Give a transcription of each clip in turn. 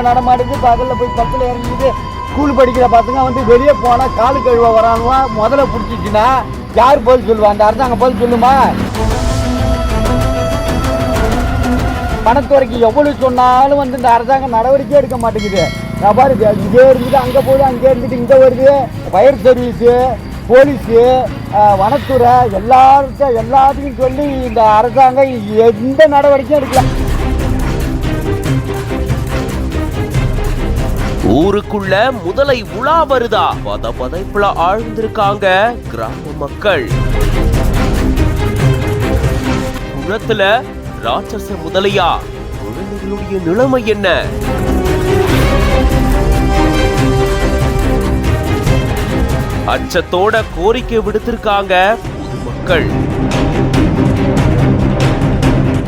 நடமாடுது பகல்ல போய் பக்கத்துல இறங்கிட்டு ஸ்கூல் படிக்கிற பசங்க வந்து வெளியே போனா காலு கழுவ வரானுவா முதல்ல புடிச்சிச்சுன்னா யார் பதில் சொல்லுவா? அந்த அரசாங்கம் பதில் சொல்லுமா? பணத்துறைக்கு எவ்வளவு சொன்னாலும் வந்து இந்த அரசாங்கம் நடவடிக்கை எடுக்க மாட்டேங்குது. பாரு, இதே இருந்துட்டு அங்க போகுது, அங்கே இருந்துட்டு இங்க வருது. ஃபயர் சர்வீஸ், போலீஸு, வனத்துறை எல்லாத்தையும் சொல்லி இந்த அரசாங்கம் எந்த நடவடிக்கையும் எடுக்கல. ஊருக்குள்ள முதலை உலா வருதா? பதைப்புல ஆழ்ந்திருக்காங்க கிராம மக்கள். குளத்துல ராட்சச முதலையா? குழந்தைகளுடைய நிலைமை என்ன? அச்சத்தோட கோரிக்கை விடுத்திருக்காங்க பொதுமக்கள்.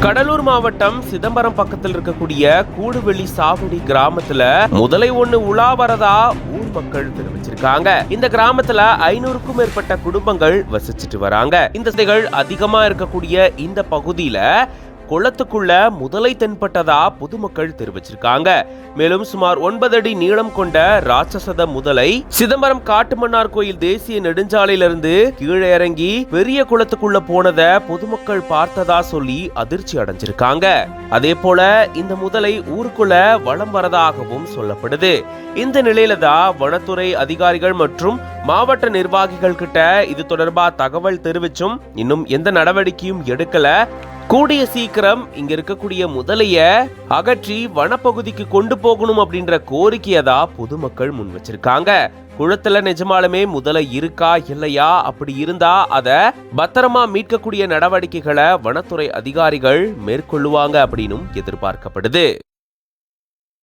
கடலூர் மாவட்டம் சிதம்பரம் பக்கத்தில் இருக்கக்கூடிய கூடுவெளி சாவடி கிராமத்துல முதலை ஒண்ணு உலா வரதா ஊர் மக்கள் தெரிவிச்சிருக்காங்க. இந்த கிராமத்துல 500க்கும் மேற்பட்ட குடும்பங்கள் வசிச்சுட்டு வராங்க. இந்த சிதைகள் அதிகமா இருக்கக்கூடிய இந்த பகுதியில குளத்துக்குள்ள முதலை தென்பட்டதா பொதுமக்கள் தெரிவிச்சிருக்காங்க. மேலும் சுமார் 9 அடி நீளம் கொண்ட ராட்சசத முதலை சிதம்பரம் காட்டுமன்னார் கோயில் தேசிய நெடுஞ்சாலையிலிருந்து கீழே இறங்கி பெரிய குளத்துக்குள்ள போனத பொதுமக்கள் பார்த்ததா சொல்லி அதிர்ச்சி அடைஞ்சிருக்காங்க. அதே போல இந்த முதலை ஊருக்குள்ள வலம் வரதாகவும் சொல்லப்படுது. இந்த நிலையில தான் வனத்துறை அதிகாரிகள் மற்றும் மாவட்ட நிர்வாகிகள் கிட்ட இது தொடர்பா தகவல் தெரிவிச்சும் இன்னும் எந்த நடவடிக்கையும் எடுக்கல. கூடிய சீக்கிரம் இங்க இருக்கக்கூடிய முதலைய அகற்றி வனப்பகுதிக்கு கொண்டு போகணும் அப்படின்ற கோரிக்கையை தான் பொதுமக்கள் முன் வச்சிருக்காங்க. குளத்துல நிஜமாலுமே முதலை இருக்கா இல்லையா? அப்படி இருந்தா அத பத்திரமா மீட்கக்கூடிய நடவடிக்கைகளை வனத்துறை அதிகாரிகள் மேற்கொள்ளுவாங்க அப்படின்னும் எதிர்பார்க்கப்படுது.